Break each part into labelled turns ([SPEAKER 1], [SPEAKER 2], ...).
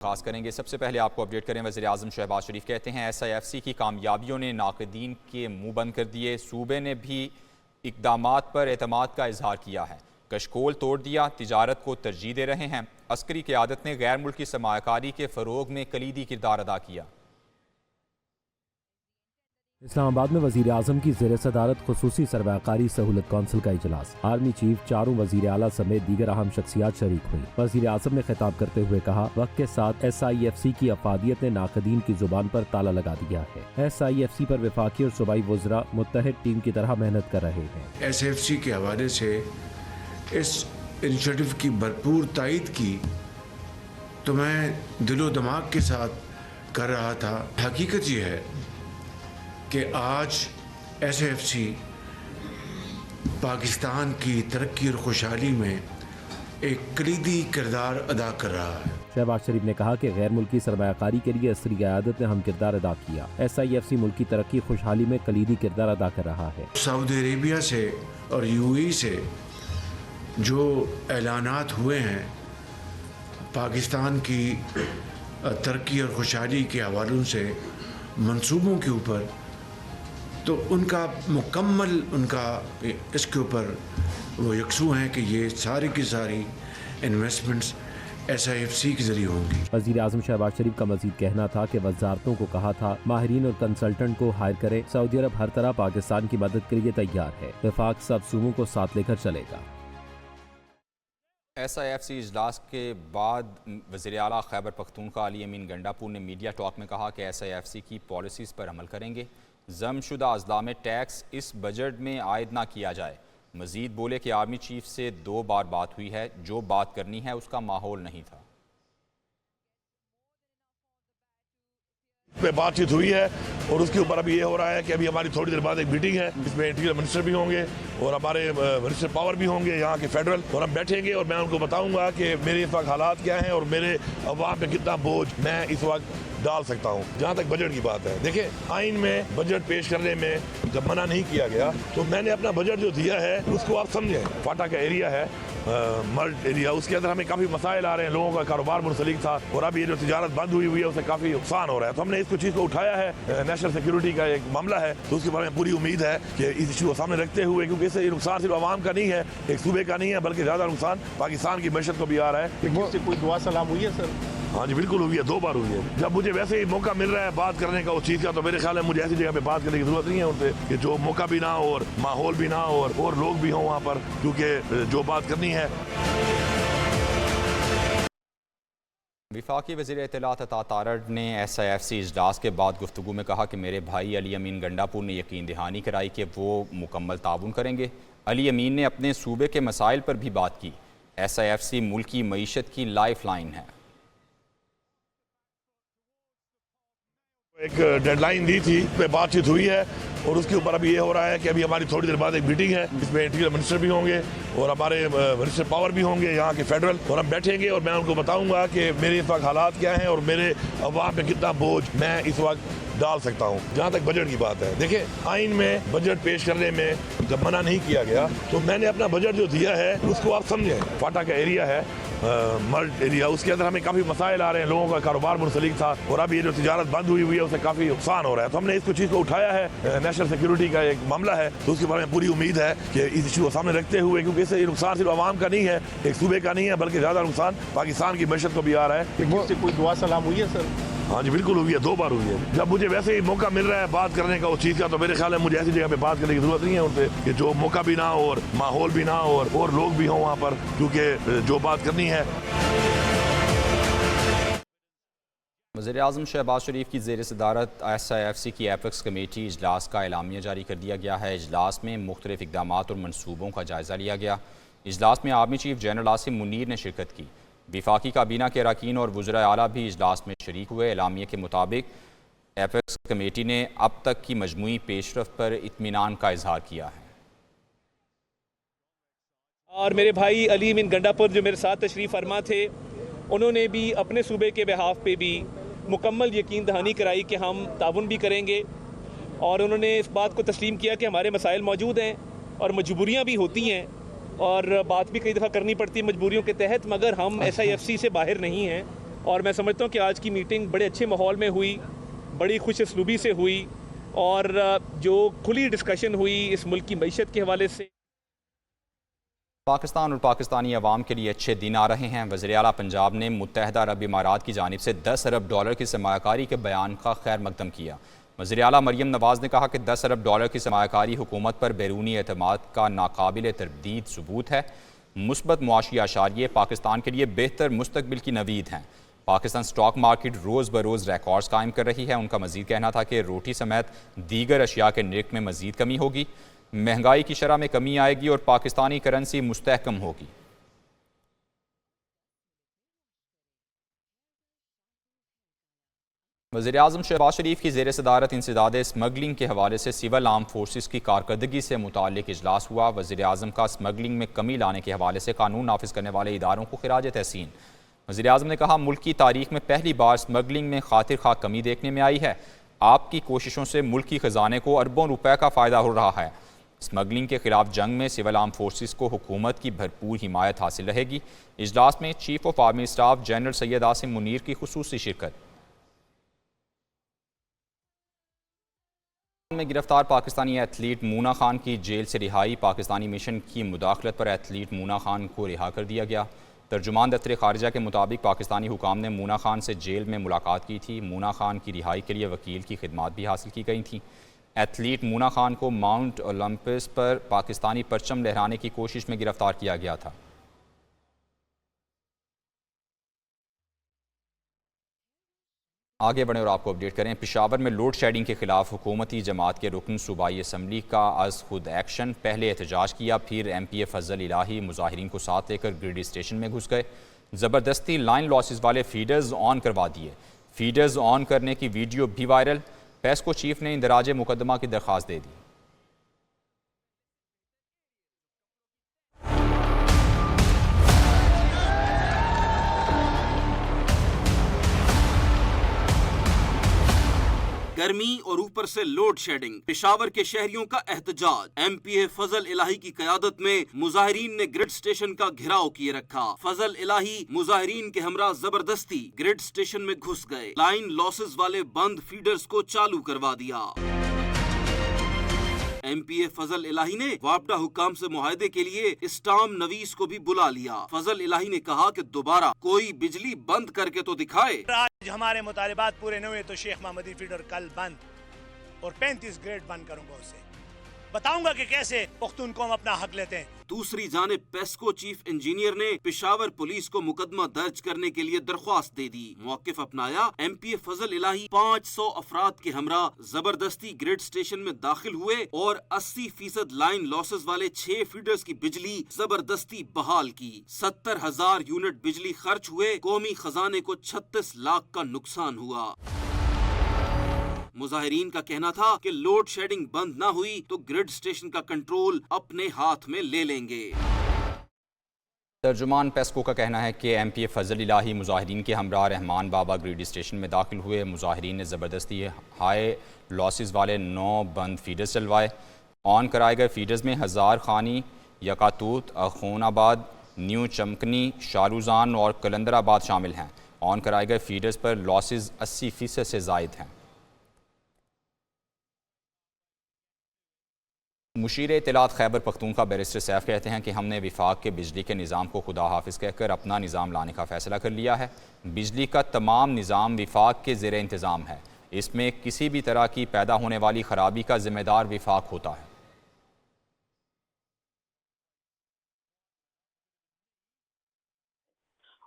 [SPEAKER 1] आगाज़ करेंगे। सबसे पहले आपको अपडेट करें, वज़ीर-ए-आज़म शहबाज शरीफ कहते हैं SIFC की कामयाबियों ने नाक़दीन के मुँह बंद कर दिए। सूबे ने भी इक़दामात पर एतमाद का इजहार किया है। कशकोल तोड़ दिया, तिजारत को तरजीह दे रहे हैं। अस्करी क़यादत ने गैर मुल्की सरमायाकारी के फ़रोग में कलीदी किरदार अदा किया।
[SPEAKER 2] इस्लामाबाद में वज़ीर आज़म की ज़ेर सदारत खुसूसी सरमायाकारी सहूलत कौंसिल का इजलास। आर्मी चीफ, चारों वज़ीर आला समेत दीगर अहम शख्सियात शरीक हुई। वज़ीर आज़म ने खिताब करते हुए कहा, वक्त के साथ SIFC की अफादियत ने नाक़दीन की जुबान पर ताला लगा दिया है। SIFC पर वफाकी और सूबाई वज़रा मुत्तहिद टीम की तरह मेहनत कर रहे हैं।
[SPEAKER 3] SIFC के हवाले से इस इनिशिएटिव की भरपूर तायद की तो मैं दिलो दिमाग के साथ कर रहा था। हकीकत ये है कि आज SIFC पाकिस्तान की तरक्की और खुशहाली में एक कलीदी किरदार अदा कर रहा है।
[SPEAKER 2] शहबाज शरीफ ने कहा कि गैर मुल्की सरमायाकारी के लिए अस्करी क़यादत ने हम किरदार अदा किया। SIFC मुल्की तरक्की खुशहाली में कलीदी किरदार अदा कर रहा है।
[SPEAKER 3] सऊदी अरेबिया से और UAE से जो ऐलानात हुए हैं पाकिस्तान की तरक्की और खुशहाली के हवालों से मंसूबों के ऊपर, तो उनका मुकम्मल इसके ऊपर वो यकसू हैं कि ये सारी की सारी इन्वेस्टमेंट्स SIFC के जरिए होंगी।
[SPEAKER 2] वज़ीर आज़म शहबाज शरीफ का मजीद कहना था कि वजारतों को कहा था माहिरीन और कंसल्टेंट को हायर करे। सऊदी अरब हर तरह पाकिस्तान की मदद के लिए तैयार है। वफाक सब सूबों को साथ लेकर चलेगा।
[SPEAKER 1] SIFC इजलास के बाद वज़ीर आला खैबर पख्तूनख्वा अली अमीन गंडापुर ने मीडिया टॉक में कहा कि SIFC की पॉलिसीज़ पर अमल करेंगे। ज़मशुदा अज़ला में टैक्स इस बजट में आयद ना किया जाए। मज़ीद बोले कि आर्मी चीफ से 2 बार बात हुई है, जो बात करनी है उसका माहौल नहीं था।
[SPEAKER 4] पे बातचीत हुई है और उसके ऊपर अभी ये हो रहा है कि अभी हमारी थोड़ी देर बाद एक मीटिंग है, जिसमें इंटीरियर मिनिस्टर भी होंगे और हमारे मिनिस्टर पावर भी होंगे यहाँ के फेडरल, और हम बैठेंगे और मैं उनको बताऊंगा कि मेरे इस वक्त हालात क्या हैं और मेरे अवाम पे कितना बोझ मैं इस वक्त डाल सकता हूँ। जहाँ तक बजट की बात है, देखिए आइन में बजट पेश करने में जब मना नहीं किया गया तो मैंने अपना बजट जो दिया है उसको आप समझें। फाटा का एरिया है, मर्ड एरिया, उसके अंदर हमें काफ़ी मसाइल आ रहे हैं, लोगों का कारोबार मुंसलिक था और अब ये जो तिजारत बंद हुई है उससे काफ़ी नुकसान हो रहा है। तो हमने इसको चीज़ को उठाया है, नेशनल सिक्योरिटी का एक मामला है, तो उसके बारे में पूरी उम्मीद है कि इस इशू को सामने रखते हुए, क्योंकि इससे नुकसान सिर्फ आवाम का नहीं है, एक सूबे का नहीं है, बल्कि ज़्यादा नुकसान पाकिस्तान की मैशत को भी आ रहा है।
[SPEAKER 5] कोई दुआ सलाम हुई है सर?
[SPEAKER 4] हाँ जी बिल्कुल हुई है, 2 बार हुई है। जब मुझे वैसे ही मौका मिल रहा है बात करने का उस चीज़ का, तो मेरे ख्याल है मुझे ऐसी जगह पे बात करने की जरूरत नहीं है उनसे कि जो मौका भी ना हो और माहौल भी ना हो और लोग भी हों वहाँ पर, क्योंकि जो बात करनी है।
[SPEAKER 1] वफाकी वज़ीर इत्तलात अता तारड़ ने SIFC इजलास के बाद गुफ्तगू में कहा कि मेरे भाई अली अमीन गंडापुर ने यकीन दहानी कराई कि वो मुकम्मल ताउन करेंगे। अली अमीन ने अपने सूबे के मसाइल पर भी बात की। SIFC मुल्क की मईशत की लाइफ लाइन है।
[SPEAKER 4] एक डेडलाइन दी थी, पे बातचीत हुई है और उसके ऊपर अभी ये हो रहा है कि अभी हमारी थोड़ी देर बाद एक मीटिंग है, जिसमें इंटीरियर मिनिस्टर भी होंगे और हमारे मिनिस्टर पावर भी होंगे यहाँ के फेडरल, और हम बैठेंगे और मैं उनको बताऊंगा कि मेरे इस वक्त हालात क्या हैं और मेरे अवाम पे कितना बोझ मैं इस वक्त डाल सकता हूँ। जहाँ तक बजट की बात है, देखिए आइन में बजट पेश करने में जब मना नहीं किया गया तो मैंने अपना बजट जो दिया है उसको आप समझें। फाटा का एरिया है, मर्ड एरिया, उसके अंदर हमें काफ़ी मसाइल आ रहे हैं, लोगों का कारोबार मुंसलिक था और अब ये जो तिजारत बंद हुई है उससे काफ़ी नुकसान हो रहा है। तो हमने इसको चीज़ को उठाया है, नेशनल सिक्योरिटी का एक मामला है, तो उसके बारे में पूरी उम्मीद है कि इस इशू को सामने रखते हुए, क्योंकि इससे नुकसान सिर्फ आवाम का नहीं है, एक सूबे का नहीं है, बल्कि ज़्यादा नुकसान पाकिस्तान की मैशत को भी आ रहा है।
[SPEAKER 5] कोई दुआ सलाम हुई है सर?
[SPEAKER 4] हाँ जी बिल्कुल हुई है, 2 बार हुई है। जब मुझे वैसे ही मौका मिल रहा है बात करने का उस चीज़ का, तो मेरे ख्याल है मुझे ऐसी जगह पे बात करने की जरूरत नहीं है उनसे कि जो मौका भी ना हो और माहौल भी ना हो और लोग भी हों वहाँ पर, क्योंकि जो बात करनी है।
[SPEAKER 1] वज़ीर-ए-आज़म शहबाज शरीफ की ज़ेर सदारत SIFC की एपेक्स कमेटी इजलास का एलामिया जारी कर दिया गया है। इजलास में मुख्तलिफ इक़दामात और मनसूबों का जायज़ा लिया गया। इजलास में army chief general Asim Munir ने शिरकत की। वफाकी काबीना के अरकान और वज़राए आला भी इजलास में शरीक हुए। एलामिया के मुताबिक एपेक्स कमेटी ने अब तक की मजमूई पेशरफ्त पर इत्मीनान का इजहार किया है।
[SPEAKER 5] और मेरे भाई अली अमीन गंडापुर जो मेरे साथ तशरीफ़ फरमा थे, उन्होंने भी अपने सूबे के बिहाफ पे भी मुकम्मल यकीन दहानी कराई कि हम ताउन भी करेंगे, और उन्होंने इस बात को तस्लीम किया कि हमारे मसाइल मौजूद हैं और मजबूरियाँ भी होती हैं और बात भी कई दफ़ा करनी पड़ती है मजबूरियों के तहत, मगर हम SIFC से बाहर नहीं हैं और मैं समझता हूँ कि आज की मीटिंग बड़े अच्छे माहौल में हुई, बड़ी खुश असलूबी से हुई और जो खुली डिस्कशन हुई इस मुल्क की मईशत के हवाले से।
[SPEAKER 1] पाकिस्तान और पाकिस्तानी अवाम के लिए अच्छे दिन आ रहे हैं। वज़ीर आला पंजाब ने मुत्तहदा अरब इमारात की जानिब से 10 अरब डॉलर की सरमायाकारी के बयान का खैर मकदम किया। वज़ीर आला मरियम नवाज़ ने कहा कि 10 अरब डॉलर की सरमायाकारी हुकूमत पर बैरूनी एतमाद का नाकाबिल तरदीद सबूत है। मुस्बत मुआशी आशारिये पाकिस्तान के लिए बेहतर मुस्तकबिल की नवीद हैं। पाकिस्तान स्टॉक मार्केट रोज़ बरोज़ रिकॉर्ड्स कायम कर रही है। उनका मज़ीद कहना था कि रोटी समेत दीगर अशिया के निर्ख में मज़ीद कमी होगी, महंगाई की शरह में कमी आएगी और पाकिस्तानी करेंसी मुस्तहकम होगी। वज़ीर-ए-आज़म शहबाज शरीफ की ज़ेर सदारत इंसदाद स्मगलिंग के हवाले से सिविल आर्म फोर्सेस की कारकर्दगी से मुताल्लिक इजलास हुआ। वज़ीर-ए-आज़म का स्मगलिंग में कमी लाने के हवाले से कानून नाफिज करने वाले इदारों को खिराज तहसीन। वज़ीर-ए-आज़म ने कहा, मुल्क की तारीख में पहली बार स्मगलिंग में खातिर खा कमी देखने में आई है। आपकी कोशिशों से मुल्क की ख़जाने को अरबों रुपए का फ़ायदा हो रहा है। स्मगलिंग के खिलाफ जंग में सिविल आर्म फोर्सेस को हुकूमत की भरपूर हिमायत हासिल रहेगी। इजलास में chief of army staff general Syed Asim Munir की खुसूसी शिरकत। में गिरफ्तार पाकिस्तानी एथलीट मूना खान की जेल से रिहाई। पाकिस्तानी मिशन की मुदाखलत पर एथलीट मूना खान को रिहा कर दिया गया। तर्जुमान दफ्तर खारिजा के मुताबिक पाकिस्तानी हुकाम ने मूना खान से जेल में मुलाकात की थी। मूना खान की रिहाई के लिए वकील की खिदमात भी हासिल की गई थी। एथलीट मूना खान को माउंट ओलंपस पर पाकिस्तानी परचम लहराने की कोशिश में गिरफ्तार किया गया था। आगे बढ़ें और आपको अपडेट करें। पेशावर में लोड शेडिंग के खिलाफ हुकूमती जमात के रुकन सूबाई असम्बली का अज खुद एक्शन। पहले एहतजाज किया, फिर MPA फजल इलाही मुजाहिरीन को साथ लेकर ग्रिड स्टेशन में घुस गए। ज़बरदस्ती लाइन लॉसेस वाले फीडर्स ऑन करवा दिए। फीडर्स ऑन करने की वीडियो भी वायरल। पेस्को चीफ ने इंदराज मुकदमा की दरख्वास्त दे दी।
[SPEAKER 6] गर्मी और ऊपर से लोड शेडिंग, पेशावर के शहरियों का एहतजाज। MPA फजल इलाही की क़यादत में मुजाहिरीन ने ग्रिड स्टेशन का घेराव किए रखा। फजल इलाही मुजाहिरीन के हमरा जबरदस्ती ग्रिड स्टेशन में घुस गए। लाइन लॉसेस वाले बंद फीडर्स को चालू करवा दिया। MPA फजल इलाही ने वापडा हुकाम से मुआहदे के लिए इस्टाम नवीस को भी बुला लिया। फजल इलाही ने कहा कि दोबारा कोई बिजली बंद करके तो दिखाए।
[SPEAKER 7] आज हमारे मुतालिबात पूरे न हुए तो शेख महमूदी फीडर कल बंद और 35 ग्रेड बंद करूंगा। उसे बताऊंगा कि कैसे पुख्तून कौम अपना हक लेते हैं।
[SPEAKER 6] दूसरी जानिब पेस्को चीफ इंजीनियर ने पेशावर पुलिस को मुकदमा दर्ज करने के लिए दरख्वास्त दे दी। मौकिफ अपनाया। MPA फजल इलाही 500 अफराद के हमरा जबरदस्ती ग्रिड स्टेशन में दाखिल हुए और 80% लाइन लॉसेस वाले 6 फीडर्स की बिजली जबरदस्ती बहाल की। 70,000 यूनिट बिजली खर्च हुए। कौमी खजाने को 36 लाख का नुकसान हुआ। मुजाहिरीन का कहना था कि लोड शेडिंग बंद ना हुई तो ग्रिड स्टेशन का कंट्रोल अपने हाथ में ले लेंगे।
[SPEAKER 1] तर्जुमान पेस्को का कहना है कि MPA फजल इलाही मुजाहिरीन के हमरा रहमान बाबा ग्रिड स्टेशन में दाखिल हुए। मुजाहिरीन ने ज़बरदस्ती हाई लॉसेस वाले 9 बंद फीडर्स चलवाए। ऑन कराए गए फीडर्स में हज़ार खानी, यकातूत, अखूनाबाद, न्यू चमकनी, शारुजान और कलंदराबाद शामिल हैं। ऑन कराए गए फीडर्स पर लॉसेस 80% से ज़ायद हैं। मुशीर इत्तलात खैबर पख्तूनख्वा बैरिस्टर सैफ कहते हैं कि हमने विफाक के बिजली के निज़ाम को खुदा हाफिज कहकर अपना निज़ाम लाने का फ़ैसला कर लिया है। बिजली का तमाम निज़ाम विफाक के ज़ेर इंतज़ाम है। इसमें किसी भी तरह की पैदा होने वाली ख़राबी का ज़िम्मेदार विफाक होता है।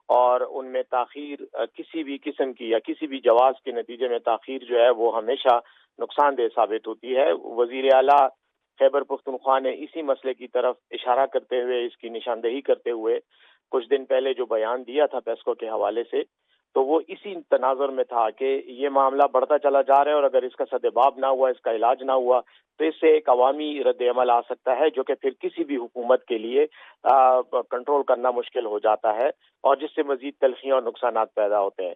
[SPEAKER 8] और उनमें ताख़ीर किसी भी किस्म की या किसी भी जवाज़ के नतीजे में ताख़ीर जो है वो हमेशा नुकसानदेह साबित होती है। वज़ीर आला खैबर पख्तूनख्वा ने इसी मसले की तरफ इशारा करते हुए, इसकी निशानदेही करते हुए कुछ दिन पहले जो बयान दिया था पेस्को के हवाले से, तो वो इसी तनाजुर में था कि ये मामला बढ़ता चला जा रहा है और अगर इसका सद्देबाब ना हुआ, इसका इलाज ना हुआ तो इससे एक अवामी रद्द-ए-अमल आ सकता है जो कि फिर किसी भी हुकूमत के लिए कंट्रोल करना मुश्किल हो जाता है और जिससे मजीद तलखियाँ और नुकसानात पैदा होते हैं।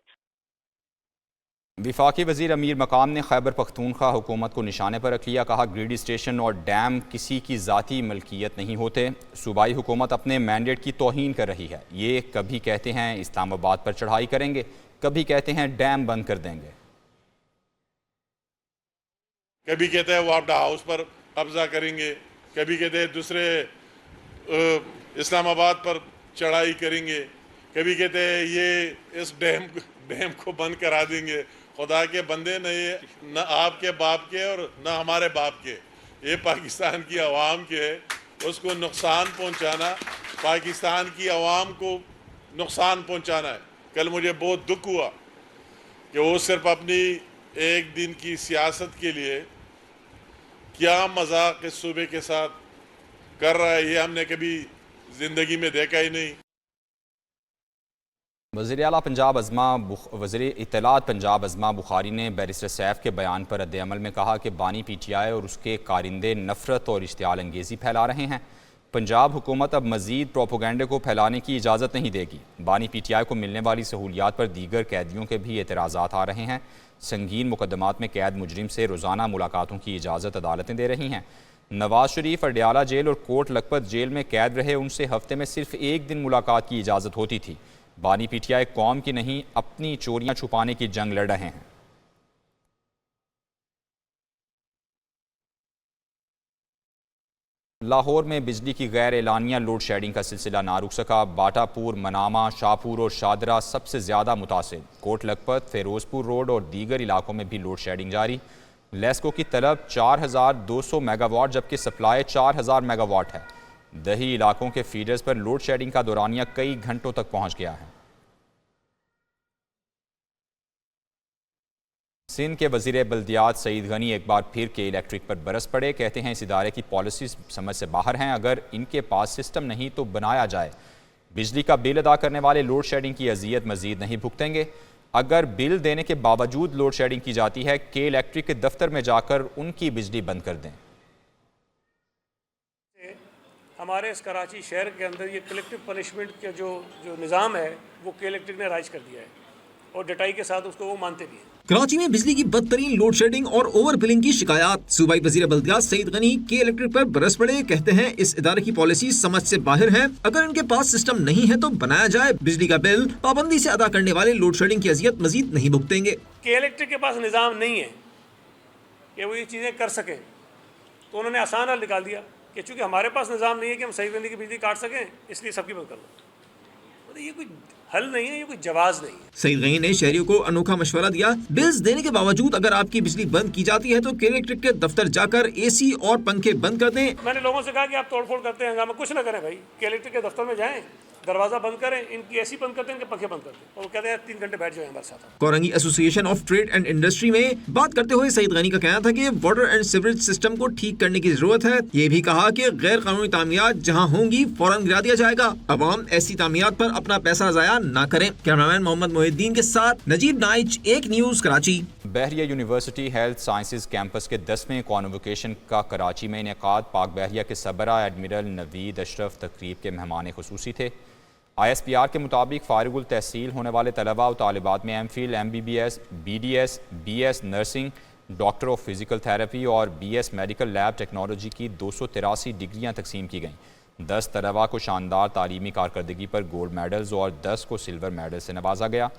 [SPEAKER 1] विफाकी वज़ीर अमीर मकाम ने खैबर पख्तूनख्वा हुकूमत को निशाने पर रख लिया। कहा, ग्रिड स्टेशन और डैम किसी की ज़ाती मलकियत नहीं होते। सूबाई हुकूमत अपने मैंडेट की तौहीन कर रही है। ये कभी कहते हैं इस्लामाबाद पर चढ़ाई करेंगे, कभी कहते हैं डैम बंद कर देंगे।
[SPEAKER 9] कभी कहते हैं वापडा हाउस पर कब्जा करेंगे, कभी कहते हैं दूसरे इस्लामाबाद पर चढ़ाई करेंगे, कभी कहते हैं ये इस डैम को बंद करा देंगे। खुदा के बंदे न आपके बाप के और न हमारे बाप के, ये पाकिस्तान की आवाम के है। उसको नुकसान पहुंचाना, पाकिस्तान की आवाम को नुकसान पहुंचाना है। कल मुझे बहुत दुख हुआ कि वो सिर्फ अपनी एक दिन की सियासत के लिए क्या मजाक इस सूबे के साथ कर रहा है, ये हमने कभी ज़िंदगी में देखा ही नहीं।
[SPEAKER 1] वज़ीर आला पंजाब वज़ीर इत्तलात पंजाब अज़मा बुखारी ने बैरिस्टर सैफ के बयान पर रद्द-ए-अमल में कहा कि बानी PTI और उसके कारिंदे नफ़रत और इश्तिआल अंगेज़ी फैला रहे हैं। पंजाब हुकूमत अब मज़ीद प्रोपोगंडे को फैलाने की इजाज़त नहीं देगी। बानी PTI को मिलने वाली सहूलियात पर दीगर कैदियों के भी एतराज़ात आ रहे हैं। संगीन मुकदमात में कैद मुजरिम से रोज़ाना मुलाकातों की इजाज़त अदालतें दे रही हैं। नवाज शरीफ अडयाला जेल और कोट लखपत जेल में कैद रहे, उनसे हफ्ते में सिर्फ एक दिन मुलाकात की इजाज़त होती थी। बानी PTI कौम की नहीं, अपनी चोरियां छुपाने की जंग लड़ रहे हैं। लाहौर में बिजली की गैर एलानिया लोड शेडिंग का सिलसिला ना रुक सका। बाटापुर, मनामा, शाहपुर और शादरा सबसे ज़्यादा मुतासिर। कोट लखपत, फिरोजपुर रोड और दीगर इलाकों में भी लोड शेडिंग जारी। लेस्को की तलब 4200 मेगावाट जबकि सप्लाई 4000 मेगावाट है। दही इलाकों के फीडर्स पर लोड शेडिंग का दौरानिया कई घंटों तक पहुंच गया है। सिंध के वज़ीर बल्दियात सईद गनी एक बार फिर के इलेक्ट्रिक पर बरस पड़े। कहते हैं इस इदारे की पॉलिसी समझ से बाहर हैं, अगर इनके पास सिस्टम नहीं तो बनाया जाए। बिजली का बिल अदा करने वाले लोड शेडिंग की अजियत मजीद नहीं भुगतेंगे। अगर बिल देने के बावजूद लोड शेडिंग की जाती है, के इलेक्ट्रिक के दफ्तर में जाकर उनकी बिजली बंद कर दें।
[SPEAKER 10] हमारे इस कराची शहर के अंदर ये कलेक्टिव पनिशमेंट का जो निज़ाम है वो के इलेक्ट्रिक ने राइज कर दिया है और डटाई के साथ उसको वो मानते भी हैं।
[SPEAKER 11] कराची में बिजली की बदतरीन लोड शेडिंग और ओवर बिलिंग की शिकायत। सूबाई वजीर बल्दियात सईद गनी के इलेक्ट्रिक पर बरस पड़े। कहते हैं इस इदारे की पॉलिसी समझ से बाहर है, अगर इनके पास सिस्टम नहीं है तो बनाया जाए। बिजली का बिल पाबंदी से अदा करने वाले लोड शेडिंग की अजियत मजीद नहीं भुगतेंगे।
[SPEAKER 10] के इलेक्ट्रिक के पास निज़ाम नहीं है कि वो ये चीज़ें कर सकें, तो उन्होंने आसान हल निकाल दिया कि चूँकि हमारे पास निज़ाम नहीं है कि हम सही बंदी की बिजली काट सकें, इसलिए सबकी बंद कर लो। तो ये कोई हल नहीं है, ये कोई जवाब नहीं है।
[SPEAKER 11] सईद गनी ने शहरियों को अनोखा मशवरा दिया, बिल्स देने के बावजूद अगर आपकी बिजली बंद की जाती है तो के इलेक्ट्रिक के दफ्तर जाकर AC और पंखे बंद कर दें।
[SPEAKER 10] मैंने लोगों से कहा कि आप तोड़फोड़ करते हैं, हंगामा कुछ ना करें भाई, के इलेक्ट्रिक के दफ्तर में जाएं, दरवाजा बंद करें, इनकी AC बंद कर दें, इनके पंखे बंद कर दें, और वो कहते हैं 3 घंटे बैठ जाए हमारे साथ।
[SPEAKER 11] Korangi association of trade and industry में बात करते हुए सईद गनी का कहना था कि वाटर एंड सीवरेज सिस्टम को ठीक करने की जरूरत है। ये भी कहा कि गैर कानूनी तामीरात जहां होंगी फौरन गिरा दिया जाएगा। अवाम ऐसी तामीरात पर अपना पैसा जाया न करें। कैमरामैन मोहम्मद मोहिद्दीन के साथ नजीब नाइच, एक न्यूज कराची।
[SPEAKER 1] बहरिया यूनिवर्सिटी हेल्थ साइंसेज कैंपस के 10वें कॉन्वोकेशन का कराची में इनेकाद। पाक बहरिया के सबरा एडमिरल नवीद अशरफ तकरीब के मेहमान खुसूसी थे। ISPR के मुताबिक फारिगुल तहसील होने वाले तलबा और तालिबात में MPhil, MBBS, BDS, BS nursing, doctor of physical therapy और BS मेडिकल लैब टेक्नोलॉजी की 283 डिग्रियाँ तकसीम की गईं। 10 तलबा को शानदार तालीमी कारकर्दगी पर गोल्ड मेडल्स और 10 को सिल्वर मेडल से नवाजा गया।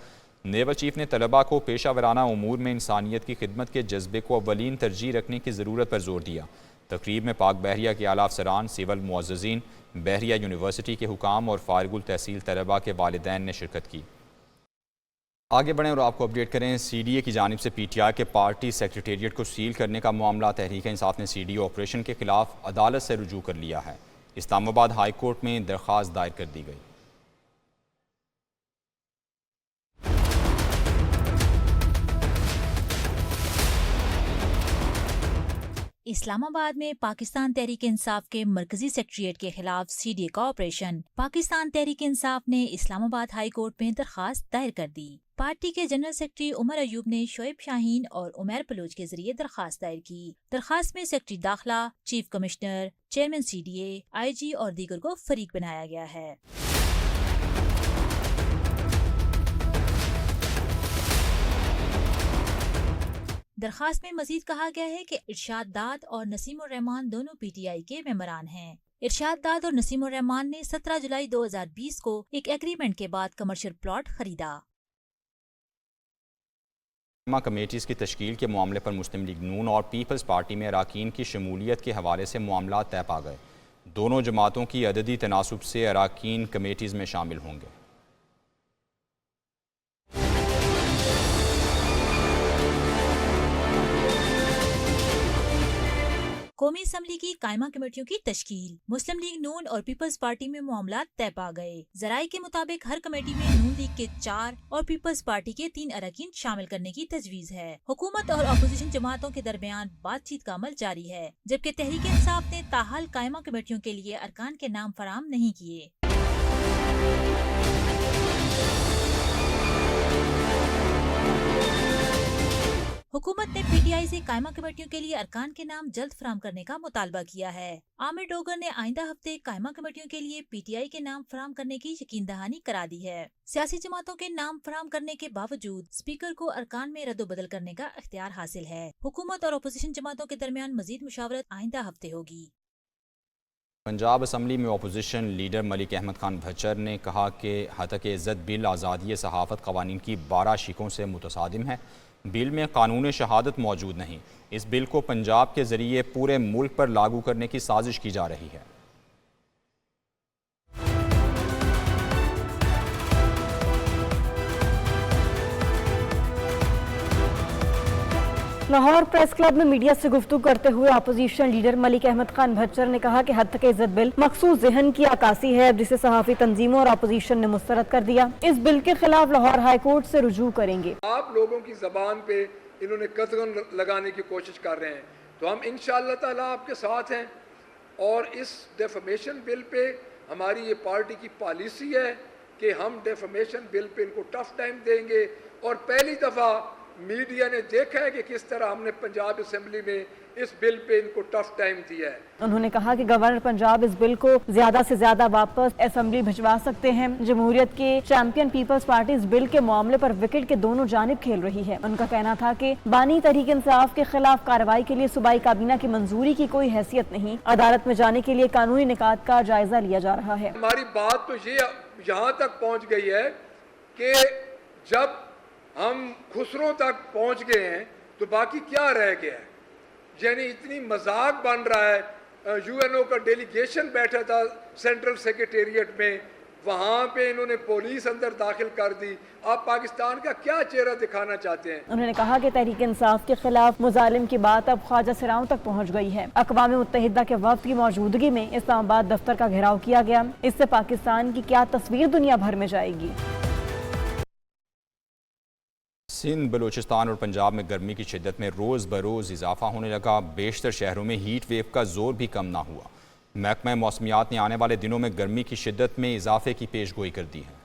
[SPEAKER 1] नेवल चीफ ने तलबा को पेशा वराना उमूर में इंसानियत की खिदमत के जज्बे को अवलीन तरजीह रखने की ज़रूरत पर जोर दिया। तकरीब में पाक बहरिया के आला अफसरान, सिविल मुअज़्ज़िज़ीन, बहरिया यूनिवर्सिटी के हुकाम और फारिगुल तहसील तलबा के वालिदैन ने शिरकत की। आगे बढ़ें और आपको अपडेट करें। CDA की जानिब से PTI के पार्टी सेक्रेटेरिएट को सील करने का मामला तहरीक इंसाफ ने CDA ऑपरेशन के खिलाफ अदालत से रुजू कर लिया है। इस्लामाबाद हाई कोर्ट में दरख्वास्त दायर कर दी गई।
[SPEAKER 12] इस्लामाबाद में पाकिस्तान तहरीक इंसाफ के मरकजी सेक्रेटेरिएट के खिलाफ CDA का ऑपरेशन। पाकिस्तान तहरीक इंसाफ ने इस्लामाबाद हाई कोर्ट में दरखास्त दायर कर दी। पार्टी के जनरल सेक्रेटरी उमर अयूब ने शोएब शाहीन और उमर बलोच के जरिए दरखास्त दायर की। दरखास्त में सेक्रेटरी दाखिला, chief commissioner, chairman CDA, IG और दीगर को फरीक बनाया गया है। दरखास्त में मजीद कहा गया है कि इरशाद दाद और नसीम उर रहमान दोनों PTI के मेंबरान हैं। इरशाद दाद और नसीम उर रहमान ने 17 जुलाई 2020 को एक एग्रीमेंट के बाद कमर्शियल प्लॉट खरीदा।
[SPEAKER 1] कमेटीज़ की तश्कील के मामले पर मुस्लिम लीग नून और पीपल्स पार्टी में अराकीन की शमूलियत के हवाले से मामला तय पा गए। दोनों जमातों की अददी तनासुब से अराकीन कमेटीज़ में शामिल होंगे।
[SPEAKER 12] कौमी असम्बली की कायमा कमेटियों की तश्कील। मुस्लिम लीग नून और पीपल्स पार्टी में मामला तय पा गए। जराये के मुताबिक हर कमेटी में नून लीग के 4 और पीपल्स पार्टी के 3 अरकान शामिल करने की तजवीज़ है। हुकूमत और अपोजिशन जमातों के दरमियान बातचीत का अमल जारी है, जबकि तहरीक इंसाफ ने ताहाल कायमा कमेटियों के लिए अरकान के नाम फराहम नहीं किए। हुकूमत ने पीटीआई से कायमा कमेटियों के लिए अरकान के नाम जल्द फराहम करने का मुतालबा किया है। आमिर डोगर ने आइंदा हफ्ते कायमा कमेटियों के लिए पीटीआई के नाम फराहम करने की यकीन दहानी करा दी है। सियासी जमातों के नाम फराहम करने के बावजूद स्पीकर को अरकान में रद्दोबदल करने का इख्तियार हासिल है। हुकूमत और अपोजिशन जमातों के दरमियान मजीद मुशावरत आइंदा हफ्ते होगी।
[SPEAKER 1] पंजाब असम्बली में अपोजिशन लीडर मलिक अहमद खान भच्चर ने कहा कि हतक इज़्ज़त बिल आज़ादी सहाफ़त क़वानीन की 12 शिकों से मुतसादिम है। बिल में कानून शहादत मौजूद नहीं। इस बिल को पंजाब के ज़रिए पूरे मुल्क पर लागू करने की साजिश की जा रही है।
[SPEAKER 13] लाहौर प्रेस क्लब में मीडिया से गुफ्तगू करते हुए अपोजिशन लीडर मलिक अहमद खान भच्चर ने कहा कि हद तक इज्जत बिल मखसूस ज़हन की अक्कासी है, जिसे सहाफ़ी तंजीमों और अपोजिशन ने मुस्तरद कर दिया। इस बिल के खिलाफ लाहौर हाई कोर्ट से रुजू करेंगे।
[SPEAKER 14] आप लोगों की जबान पे इन्होंने कतगन लगाने की कोशिश कर रहे हैं, तो हम इंशाअल्लाह ताला आपके साथ हैं। और इस डेफमेशन बिल पे हमारी ये पार्टी की पॉलिसी है कि हम डेफमेशन बिल पे इनको टफ टाइम देंगे। और पहली दफ़ा मीडिया ने देखा है कि किस तरह हमने पंजाब असेंबली में इस बिल पे इनको टफ टाइम दिया है।
[SPEAKER 13] उन्होंने कहा कि गवर्नर पंजाब इस बिल को ज्यादा से ज्यादा वापस असेंबली भिजवा सकते हैं। जमहूरियत के चैंपियन पीपल्स पार्टी इस बिल के मामले पर विकेट के दोनों जानिब खेल रही है। उनका कहना था कि बानी तहरीक इंसाफ के खिलाफ कार्रवाई के लिए सूबाई काबीना की मंजूरी की कोई हैसियत नहीं। अदालत में जाने के लिए कानूनी निकात का जायजा लिया जा रहा है।
[SPEAKER 14] हमारी बात तो ये यहाँ तक पहुँच गई है कि जब हम खुसरों तक पहुंच गए हैं तो बाकी क्या रह गया है। यानी इतनी मजाक बन रहा है। यूएनओ का डेलीगेशन बैठा था सेंट्रल सेक्रेटेरिएट में, वहाँ पे इन्होंने पुलिस अंदर दाखिल कर दी। आप पाकिस्तान का क्या चेहरा दिखाना चाहते हैं।
[SPEAKER 13] उन्होंने कहा कि तहरीक इंसाफ के खिलाफ मुजालिम की बात अब ख्वाजा सिराओं तक पहुँच गई है। अक़वाम मुत्तहिदा के वफ़द की मौजूदगी में इस्लामाबाद दफ्तर का घेराव किया गया। इससे पाकिस्तान की क्या तस्वीर दुनिया भर में जाएगी।
[SPEAKER 1] सिंध, बलूचिस्तान और पंजाब में गर्मी की शिद्दत में रोज़ बरोज़ इजाफा होने लगा। बेशतर शहरों में हीट वेव का जोर भी कम ना हुआ। महकमा मौसमियात ने आने वाले दिनों में गर्मी की शिद्दत में इजाफे की पेशगोई कर दी है।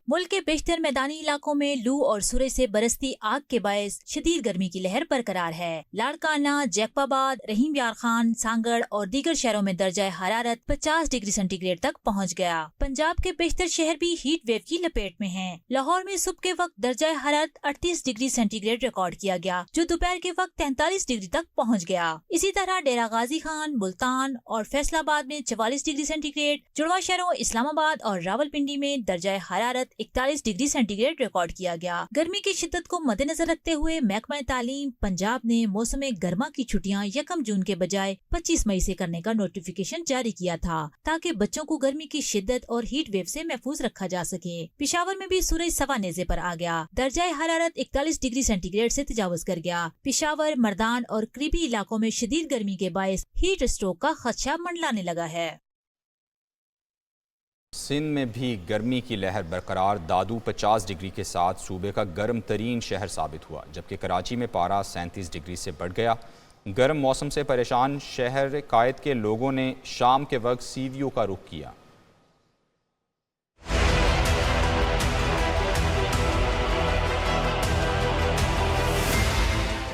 [SPEAKER 12] मुल्क के बेशतर मैदानी इलाकों में लू और सूरज से बरसती आग के बायस शदीद गर्मी की लहर बरकरार है। लाड़काना, जैकबाबाद, रहीम यार खान, सांगड़ और दीगर शहरों में दर्जा हरारत 50 डिग्री सेंटीग्रेड तक पहुँच गया। पंजाब के बेशतर शहर भी हीट वेव की लपेट में हैं। लाहौर में सुबह के वक्त दर्जा हरारत 38 डिग्री सेंटीग्रेड रिकॉर्ड किया गया, जो दोपहर के वक्त 43 डिग्री तक पहुँच गया। इसी तरह डेरा गाजी खान, मुल्तान और फैसलाबाद में 44 डिग्री सेंटीग्रेड, जुड़वा शहरों इस्लामाबाद और रावलपिंडी में दर्जा हरारत 41 डिग्री सेंटीग्रेड रिकॉर्ड किया गया। गर्मी की शिद्दत को मद्देनजर रखते हुए महकमा तालीम पंजाब ने मौसम गर्मा की छुट्टियां 1 जून के बजाय 25 मई से करने का नोटिफिकेशन जारी किया था, ताकि बच्चों को गर्मी की शिद्दत और हीट वेव से महफूज रखा जा सके। पेशावर में भी सूरज सवा नेज़े पर आ गया। दर्जा हरारत 41 डिग्री सेंटीग्रेड से तजावुज कर गया। पेशावर, मर्दान और करीबी इलाकों में शदीद गर्मी के बायस हीट स्ट्रोक का खदशा मंडलाने लगा है।
[SPEAKER 1] सिंध में भी गर्मी की लहर बरकरार। दादू 50 डिग्री के साथ सूबे का गर्म तरीन शहर साबित हुआ, जबकि कराची में पारा 37 डिग्री से बढ़ गया। गर्म मौसम से परेशान शहर कायद के लोगों ने शाम के वक्त सीवियों का रुख किया।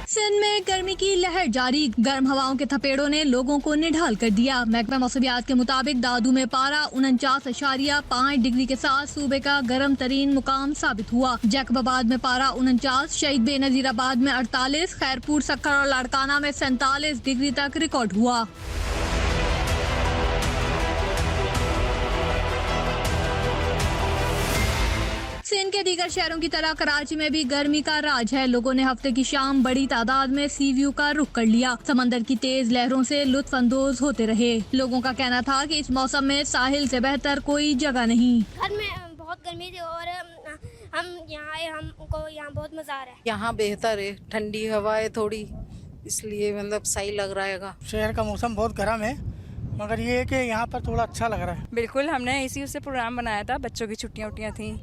[SPEAKER 15] सिंध में गर्मी की लहर जारी। गर्म हवाओं के थपेड़ों ने लोगों को निढाल कर दिया। महकमा मौसमियात के मुताबिक दादू में पारा 49.5 डिग्री के साथ सूबे का गर्म तरीन मुकाम साबित हुआ। जैकबाबाद में पारा 49, शहीद बेनजीराबाद में 48, खैरपुर, सक्कर और लाड़काना में 47 डिग्री तक रिकॉर्ड हुआ। सिंध के दीगर शहरों की तरह कराची में भी गर्मी का राज है। लोगों ने हफ्ते की शाम बड़ी तादाद में सी व्यू का रुख कर लिया। समंदर की तेज लहरों से लुत्फ अंदोज होते रहे। लोगों का कहना था कि इस मौसम में साहिल से बेहतर कोई जगह नहीं।
[SPEAKER 16] घर में बहुत गर्मी थी और हम यहाँ आए, हमको यहाँ बहुत मजा आ रहा है।
[SPEAKER 17] यहाँ बेहतर है, ठंडी हवा है थोड़ी, इसलिए मतलब सही लग रहा है।
[SPEAKER 18] शहर का मौसम बहुत गर्म है, मगर ये है कि यहाँ पर थोड़ा अच्छा लग रहा है।
[SPEAKER 19] बिल्कुल, हमने इसी से प्रोग्राम बनाया था, बच्चों की छुट्टियाँ थी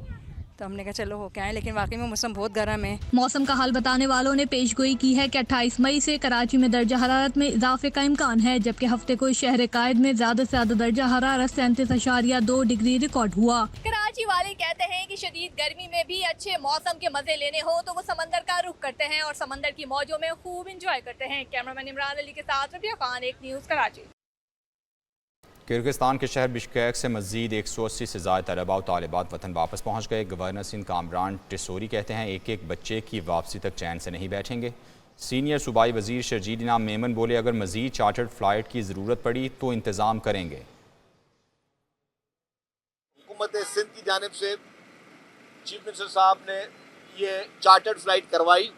[SPEAKER 19] तो हमने कहा चलो होके आए, लेकिन वाकई में मौसम बहुत गर्म है।
[SPEAKER 15] मौसम का हाल बताने वालों ने पेशगोई की है कि 28 मई से कराची में दर्जा हरारत में इजाफे का इम्कान है, जबकि हफ्ते को शहर कायद में ज्यादा से ज्यादा दर्जा हरारत 37.2 डिग्री रिकॉर्ड हुआ।
[SPEAKER 20] कराची वाले कहते हैं कि शदीद गर्मी में भी अच्छे मौसम के मजे लेने हो तो वो समंदर का रुख करते हैं और समंदर की मौजों में खूब इंजॉय करते हैं। कैमरामैन इमरान अली के साथ रबिया खान, एक न्यूज़ कराची।
[SPEAKER 1] किर्गिस्तान के शहर बिश्केक से मज़ीद 180 से ज़्यादा तलबा और तालिबात वतन वापस पहुँच गए। गवर्नर सिंध कामरान टिसोरी कहते हैं एक एक बच्चे की वापसी तक चैन से नहीं बैठेंगे। सीनियर सूबाई वजीर शर्जील इनाम मेमन बोले अगर मज़ीद चार्टर्ड फ़्लाइट की ज़रूरत पड़ी तो इंतज़ाम करेंगे।
[SPEAKER 21] हुकूमत सिंध की जानिब से चीफ मिनिस्टर साहब ने ये चार्टर्ड फ़्लाइट करवाई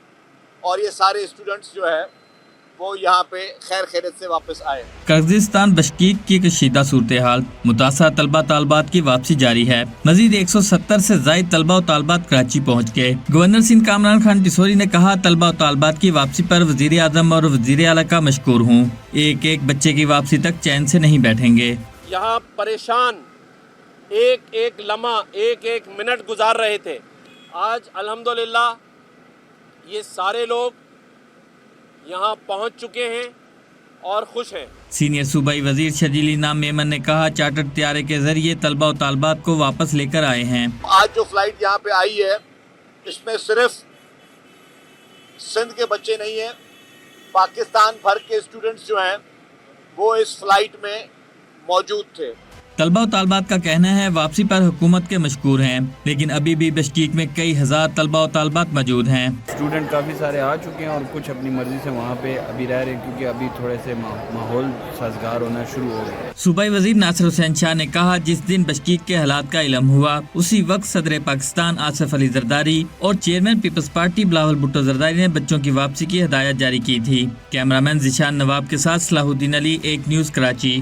[SPEAKER 21] और ये सारे स्टूडेंट्स जो है वो यहाँ पे खैर खैरियत से वापस आए।
[SPEAKER 22] किर्गिस्तान बशकीक की कशीदा सूरत हाल, मुतासरा तलबा तालबात की वापसी जारी है। मजीद 170 से ज़ायद तलबा और तालबात कराची पहुँच गए। गवर्नर सिंध कामरान खान टिसोरी ने कहा तलबा और तालबात की वापसी पर वज़ीर आज़म और वज़ीर आला का मशकूर हूँ। एक एक बच्चे की वापसी तक चैन से नहीं बैठेंगे।
[SPEAKER 23] यहाँ परेशान एक एक लम्हा एक एक मिनट गुजार रहे थे, आज अल्हम्दुलिल्लाह ये सारे लोग यहाँ पहुँच चुके हैं और खुश हैं।
[SPEAKER 22] सीनियर सूबाई वजीर शर्जील इनाम मेमन ने कहा चार्टर त्यारे के जरिए तलबा और तालबात को वापस लेकर आए हैं।
[SPEAKER 21] आज जो फ्लाइट यहाँ पे आई है इसमें सिर्फ सिंध के बच्चे नहीं हैं, पाकिस्तान भर के स्टूडेंट्स जो हैं वो इस फ्लाइट में मौजूद थे।
[SPEAKER 22] तलबा और तालबात का कहना है वापसी पर हुकूमत के मशकूर हैं, लेकिन अभी भी बशकीक में कई हजार तलबा और तालबात मौजूद हैं।
[SPEAKER 24] स्टूडेंट काफ़ी सारे आ चुके हैं और कुछ अपनी मर्जी से वहाँ पे अभी रह रहे हैं क्योंकि अभी थोड़े से माहौल साजगार होना शुरू हो गया।
[SPEAKER 22] सूबाई वजीर नासिर हुसैन शाह ने कहा जिस दिन बशकीक के हालात का इल्म हुआ उसी वक्त सदर पाकिस्तान आसिफ अली जरदारी और chairman Peoples Party Bilawal Bhutto Zardari ने बच्चों की वापसी की हिदायत जारी की थी। कैमरामैन जिशान नवाब के साथ सलाहुद्दीन अली, एक न्यूज़ कराची।